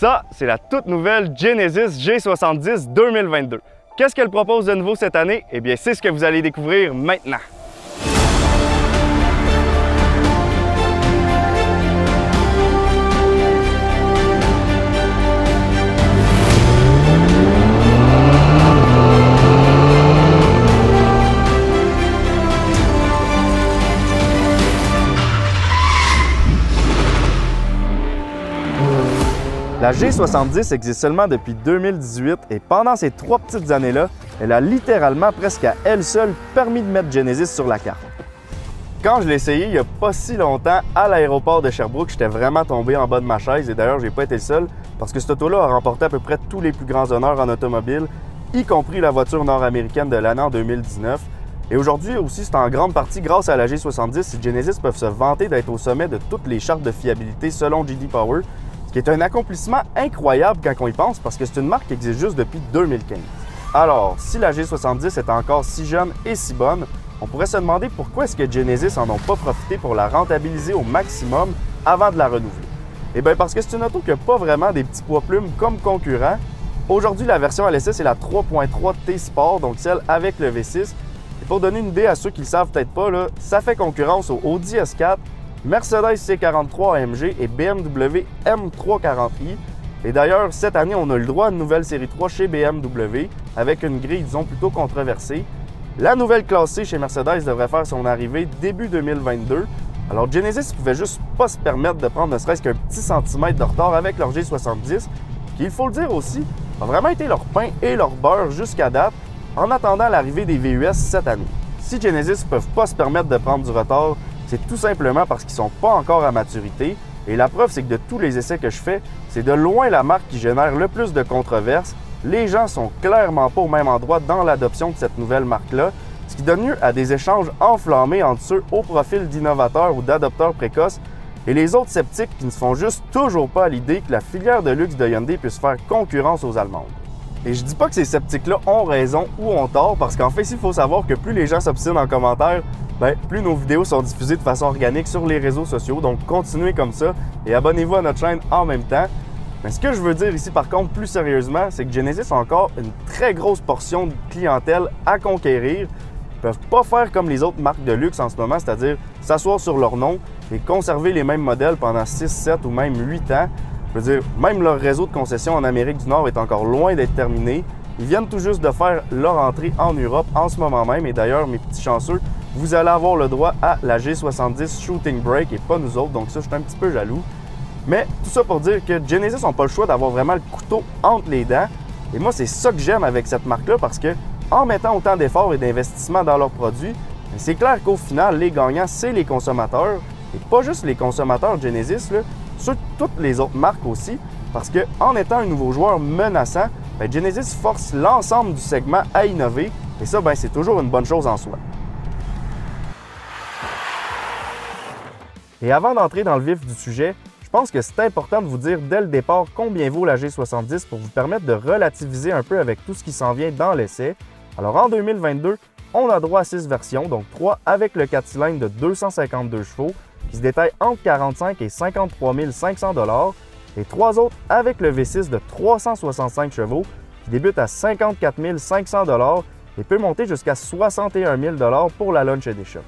Ça, c'est la toute nouvelle Genesis G70 2022. Qu'est-ce qu'elle propose de nouveau cette année? Eh bien, c'est ce que vous allez découvrir maintenant. La G70 existe seulement depuis 2018 et pendant ces 3 petites années-là, elle a littéralement presque à elle seule permis de mettre Genesis sur la carte. Quand je l'ai essayé il n'y a pas si longtemps à l'aéroport de Sherbrooke, j'étais vraiment tombé en bas de ma chaise et d'ailleurs j'ai pas été le seul parce que cette auto-là a remporté à peu près tous les plus grands honneurs en automobile, y compris la voiture nord-américaine de l'année en 2019. Et aujourd'hui aussi, c'est en grande partie grâce à la G70 que Genesis peuvent se vanter d'être au sommet de toutes les chartes de fiabilité selon J.D. Power. Ce qui est un accomplissement incroyable quand on y pense parce que c'est une marque qui existe juste depuis 2015. Alors, si la G70 est encore si jeune et si bonne, on pourrait se demander pourquoi est-ce que Genesis en ont pas profité pour la rentabiliser au maximum avant de la renouveler. Eh bien parce que c'est une auto qui n'a pas vraiment des petits poids plumes comme concurrents. Aujourd'hui, la version à l'essai, c'est la 3.3 T Sport, donc celle avec le V6. Et pour donner une idée à ceux qui ne le savent peut-être pas, là, ça fait concurrence au Audi S4, Mercedes C43 AMG et BMW M340i. Et d'ailleurs, cette année, on a eu le droit à une nouvelle série 3 chez BMW avec une grille, disons, plutôt controversée. La nouvelle classe C chez Mercedes devrait faire son arrivée début 2022. Alors Genesis ne pouvait juste pas se permettre de prendre ne serait-ce qu'un petit centimètre de retard avec leur G70, qui, il faut le dire aussi, a vraiment été leur pain et leur beurre jusqu'à date, en attendant l'arrivée des VUS cette année. Si Genesis ne peuvent pas se permettre de prendre du retard, c'est tout simplement parce qu'ils ne sont pas encore à maturité. Et la preuve, c'est que de tous les essais que je fais, c'est de loin la marque qui génère le plus de controverses. Les gens sont clairement pas au même endroit dans l'adoption de cette nouvelle marque-là, ce qui donne lieu à des échanges enflammés entre ceux au profil d'innovateurs ou d'adopteurs précoces et les autres sceptiques qui ne se font juste toujours pas à l'idée que la filière de luxe de Hyundai puisse faire concurrence aux Allemandes. Et je dis pas que ces sceptiques-là ont raison ou ont tort, parce qu'en fait, il faut savoir que plus les gens s'obstinent en commentaire, plus nos vidéos sont diffusées de façon organique sur les réseaux sociaux. Donc, continuez comme ça et abonnez-vous à notre chaîne en même temps. Mais ce que je veux dire ici, par contre, plus sérieusement, c'est que Genesis a encore une très grosse portion de clientèle à conquérir. Ils ne peuvent pas faire comme les autres marques de luxe en ce moment, c'est-à-dire s'asseoir sur leur nom et conserver les mêmes modèles pendant 6, 7 ou même 8 ans. Je veux dire, même leur réseau de concessions en Amérique du Nord est encore loin d'être terminé. Ils viennent tout juste de faire leur entrée en Europe en ce moment même. Et d'ailleurs, mes petits chanceux, vous allez avoir le droit à la G70 Shooting Brake et pas nous autres. Donc ça, je suis un petit peu jaloux. Mais tout ça pour dire que Genesis n'a pas le choix d'avoir vraiment le couteau entre les dents. Et moi, c'est ça que j'aime avec cette marque-là parce que en mettant autant d'efforts et d'investissements dans leurs produits, c'est clair qu'au final, les gagnants, c'est les consommateurs. Et pas juste les consommateurs Genesis, là, sur toutes les autres marques aussi. Parce qu'en étant un nouveau joueur menaçant, Genesis force l'ensemble du segment à innover. Et ça, c'est toujours une bonne chose en soi. Et avant d'entrer dans le vif du sujet, je pense que c'est important de vous dire dès le départ combien vaut la G70 pour vous permettre de relativiser un peu avec tout ce qui s'en vient dans l'essai. Alors en 2022, on a droit à 6 versions, donc 3 avec le 4 cylindres de 252 chevaux qui se détaillent entre 45 et 53 500 $ et 3 autres avec le V6 de 365 chevaux qui débute à 54 500 $ et peut monter jusqu'à 61 000 $ pour la Launch Edition.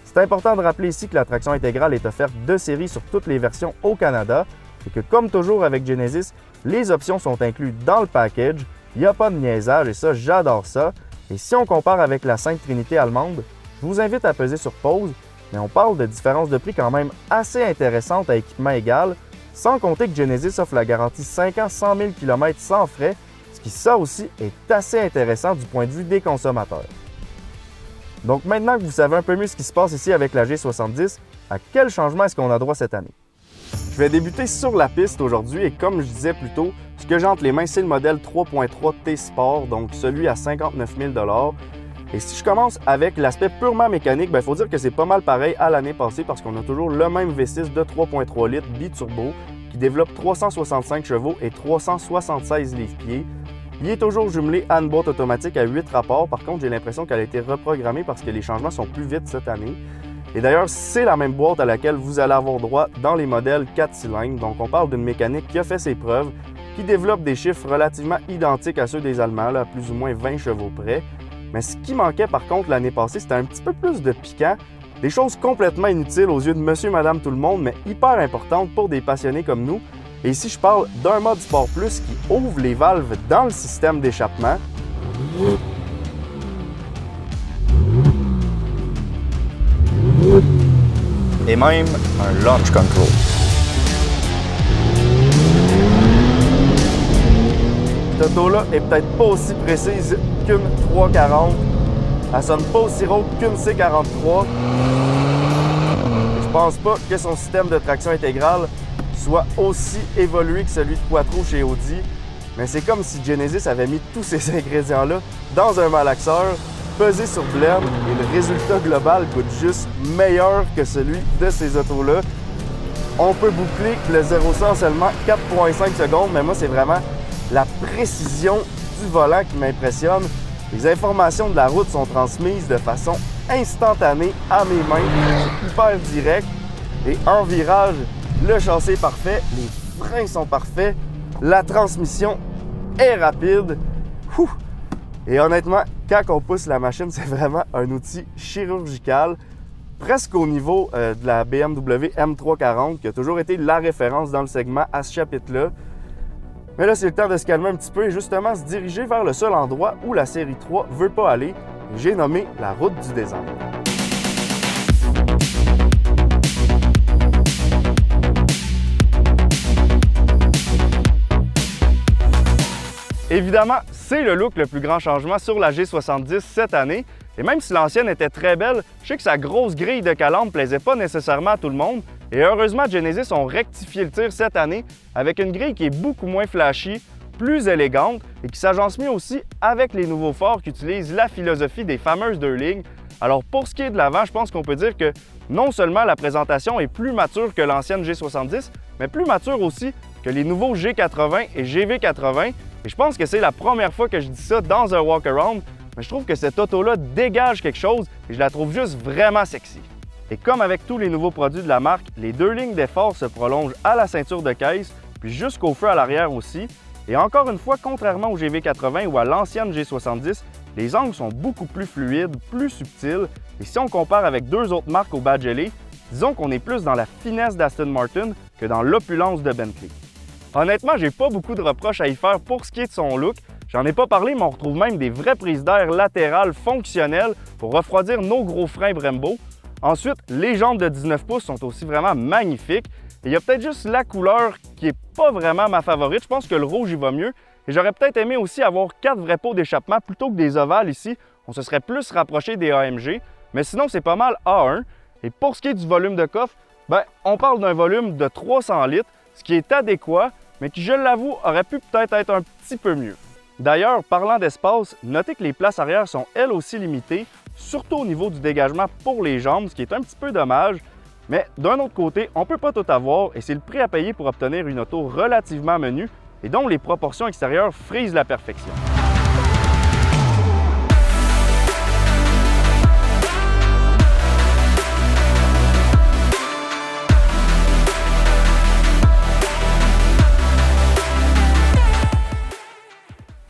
C'est important de rappeler ici que la traction intégrale est offerte de série sur toutes les versions au Canada et que, comme toujours avec Genesis, les options sont incluses dans le package. Il n'y a pas de niaisage et ça, j'adore ça. Et si on compare avec la Sainte Trinité allemande, je vous invite à peser sur pause, mais on parle de différences de prix quand même assez intéressantes à équipement égal, sans compter que Genesis offre la garantie 5 ans 100 000 km sans frais, ce qui, ça aussi, est assez intéressant du point de vue des consommateurs. Donc maintenant que vous savez un peu mieux ce qui se passe ici avec la G70, à quel changement est-ce qu'on a droit cette année? Je vais débuter sur la piste aujourd'hui et comme je disais plus tôt, ce que j'ai entre les mains, c'est le modèle 3.3 T Sport, donc celui à 59 000 $. Et si je commence avec l'aspect purement mécanique, il faut dire que c'est pas mal pareil à l'année passée parce qu'on a toujours le même V6 de 3.3 litres biturbo qui développe 365 chevaux et 376 livres-pieds. Il est toujours jumelé à une boîte automatique à 8 rapports. Par contre, j'ai l'impression qu'elle a été reprogrammée parce que les changements sont plus vite cette année. Et d'ailleurs, c'est la même boîte à laquelle vous allez avoir droit dans les modèles 4 cylindres. Donc on parle d'une mécanique qui a fait ses preuves, qui développe des chiffres relativement identiques à ceux des Allemands, là, à plus ou moins 20 chevaux près. Mais ce qui manquait par contre l'année passée, c'était un petit peu plus de piquant, des choses complètement inutiles aux yeux de monsieur, madame, tout le monde, mais hyper importantes pour des passionnés comme nous. Et ici, je parle d'un mode Sport Plus qui ouvre les valves dans le système d'échappement. Et même un launch control. Cette auto-là est peut-être pas aussi précise qu'une 340. Elle sonne pas aussi rauque qu'une C43. Je pense pas que son système de traction intégrale soit aussi évolué que celui de Quattro chez Audi, mais c'est comme si Genesis avait mis tous ces ingrédients-là dans un malaxeur, pesé sur blende, et le résultat global coûte juste meilleur que celui de ces autos-là. On peut boucler le 0-100 en seulement 4,5 secondes, mais moi, c'est vraiment la précision du volant qui m'impressionne. Les informations de la route sont transmises de façon instantanée à mes mains. C'est hyper direct. Et en virage, le châssis est parfait, les freins sont parfaits, la transmission est rapide. Ouh! Et honnêtement, quand on pousse la machine, c'est vraiment un outil chirurgical, presque au niveau de la BMW M340, qui a toujours été la référence dans le segment à ce chapitre-là. Mais là, c'est le temps de se calmer un petit peu et justement se diriger vers le seul endroit où la série 3 ne veut pas aller. J'ai nommé la route du désert. Évidemment, c'est le look le plus grand changement sur la G70 cette année. Et même si l'ancienne était très belle, je sais que sa grosse grille de calandre ne plaisait pas nécessairement à tout le monde. Et heureusement, Genesis ont rectifié le tir cette année avec une grille qui est beaucoup moins flashy, plus élégante et qui s'agence mieux aussi avec les nouveaux phares qui utilisent la philosophie des fameuses deux lignes. Alors pour ce qui est de l'avant, je pense qu'on peut dire que non seulement la présentation est plus mature que l'ancienne G70, mais plus mature aussi que les nouveaux G80 et GV80. Et je pense que c'est la première fois que je dis ça dans un walk-around, mais je trouve que cette auto-là dégage quelque chose et je la trouve juste vraiment sexy. Et comme avec tous les nouveaux produits de la marque, les deux lignes d'effort se prolongent à la ceinture de caisse, puis jusqu'au feu à l'arrière aussi. Et encore une fois, contrairement au GV80 ou à l'ancienne G70, les angles sont beaucoup plus fluides, plus subtils. Et si on compare avec deux autres marques au badge ailé, disons qu'on est plus dans la finesse d'Aston Martin que dans l'opulence de Bentley. Honnêtement, j'ai pas beaucoup de reproches à y faire pour ce qui est de son look. J'en ai pas parlé, mais on retrouve même des vraies prises d'air latérales fonctionnelles pour refroidir nos gros freins Brembo. Ensuite, les jantes de 19 pouces sont aussi vraiment magnifiques. Et il y a peut-être juste la couleur qui n'est pas vraiment ma favorite. Je pense que le rouge y va mieux. Et j'aurais peut-être aimé aussi avoir 4 vrais pots d'échappement plutôt que des ovales ici. On se serait plus rapproché des AMG. Mais sinon, c'est pas mal A1. Et pour ce qui est du volume de coffre, on parle d'un volume de 300 litres, ce qui est adéquat, mais qui, je l'avoue, aurait pu peut-être être un petit peu mieux. D'ailleurs, parlant d'espace, notez que les places arrière sont elles aussi limitées, surtout au niveau du dégagement pour les jambes, ce qui est un petit peu dommage. Mais d'un autre côté, on ne peut pas tout avoir et c'est le prix à payer pour obtenir une auto relativement menue et dont les proportions extérieures frisent la perfection.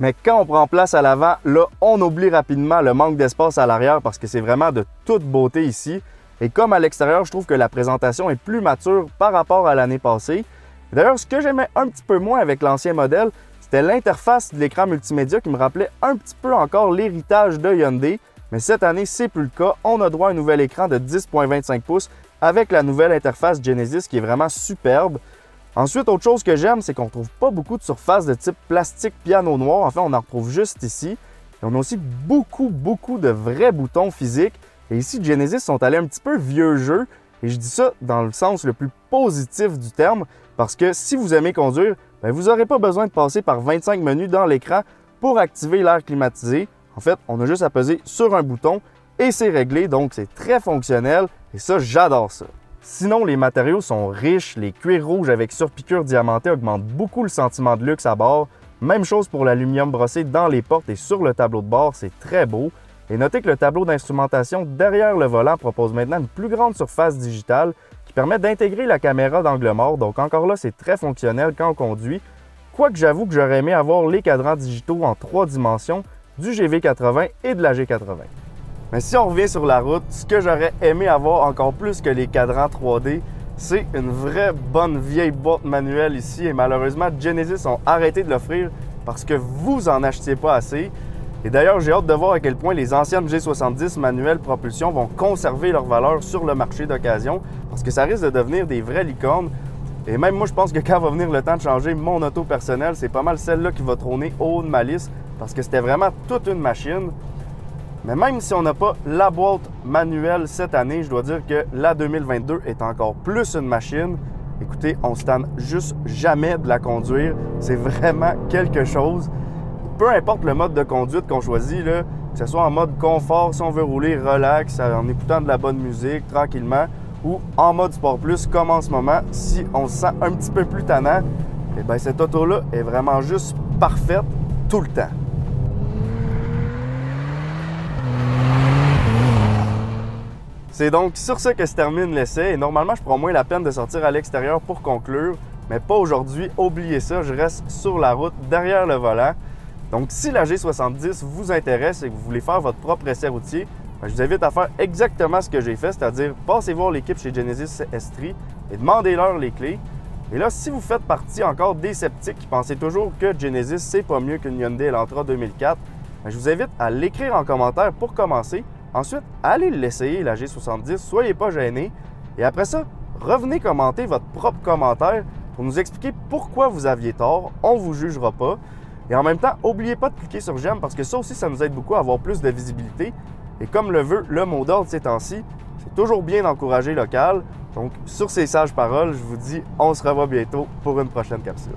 Mais quand on prend place à l'avant, là, on oublie rapidement le manque d'espace à l'arrière parce que c'est vraiment de toute beauté ici. Et comme à l'extérieur, je trouve que la présentation est plus mature par rapport à l'année passée. D'ailleurs, ce que j'aimais un petit peu moins avec l'ancien modèle, c'était l'interface de l'écran multimédia qui me rappelait un petit peu encore l'héritage de Hyundai. Mais cette année, c'est plus le cas. On a droit à un nouvel écran de 10,25 pouces avec la nouvelle interface Genesis qui est vraiment superbe. Ensuite, autre chose que j'aime, c'est qu'on ne trouve pas beaucoup de surfaces de type plastique piano noir. Enfin, on en retrouve juste ici. Et on a aussi beaucoup de vrais boutons physiques. Et ici, Genesis sont allés un petit peu vieux jeu. Et je dis ça dans le sens le plus positif du terme, parce que si vous aimez conduire, vous n'aurez pas besoin de passer par 25 menus dans l'écran pour activer l'air climatisé. En fait, on a juste à peser sur un bouton et c'est réglé, donc c'est très fonctionnel. Et ça, j'adore ça. Sinon, les matériaux sont riches, les cuirs rouges avec surpiqûre diamantée augmentent beaucoup le sentiment de luxe à bord. Même chose pour l'aluminium brossé dans les portes et sur le tableau de bord, c'est très beau. Et notez que le tableau d'instrumentation derrière le volant propose maintenant une plus grande surface digitale qui permet d'intégrer la caméra d'angle mort, donc encore là c'est très fonctionnel quand on conduit, quoique j'avoue que j'aurais aimé avoir les cadrans digitaux en 3 dimensions du GV80 et de la G80. Mais si on revient sur la route, ce que j'aurais aimé avoir encore plus que les cadrans 3D, c'est une vraie bonne vieille boîte manuelle ici et malheureusement Genesis ont arrêté de l'offrir parce que vous en achetiez pas assez. Et d'ailleurs, j'ai hâte de voir à quel point les anciennes G70 manuelles propulsion vont conserver leur valeur sur le marché d'occasion parce que ça risque de devenir des vraies licornes. Et même moi, je pense que quand va venir le temps de changer mon auto personnelle, c'est pas mal celle-là qui va trôner au haut de ma liste parce que c'était vraiment toute une machine. Mais même si on n'a pas la boîte manuelle cette année, je dois dire que la 2022 est encore plus une machine. Écoutez, on ne se tanne juste jamais de la conduire. C'est vraiment quelque chose. Peu importe le mode de conduite qu'on choisit, là, que ce soit en mode confort, si on veut rouler relax, en écoutant de la bonne musique, tranquillement, ou en mode Sport Plus, comme en ce moment, si on se sent un petit peu plus tannant, eh bien, cette auto-là est vraiment juste parfaite tout le temps. C'est donc sur ce que se termine l'essai et normalement je prends moins la peine de sortir à l'extérieur pour conclure, mais pas aujourd'hui, oubliez ça, je reste sur la route derrière le volant. Donc si la G70 vous intéresse et que vous voulez faire votre propre essai routier, je vous invite à faire exactement ce que j'ai fait, c'est-à-dire passez voir l'équipe chez Genesis Estrie et demandez-leur les clés. Et là, si vous faites partie encore des sceptiques qui pensaient toujours que Genesis c'est pas mieux qu'une Hyundai Elantra 2004, je vous invite à l'écrire en commentaire pour commencer. Ensuite, allez l'essayer, la G70, soyez pas gênés. Et après ça, revenez commenter votre propre commentaire pour nous expliquer pourquoi vous aviez tort. On ne vous jugera pas. Et en même temps, n'oubliez pas de cliquer sur j'aime parce que ça aussi, ça nous aide beaucoup à avoir plus de visibilité. Et comme le veut le mot d'ordre ces temps-ci, c'est toujours bien d'encourager local. Donc, sur ces sages paroles, je vous dis, on se revoit bientôt pour une prochaine capsule.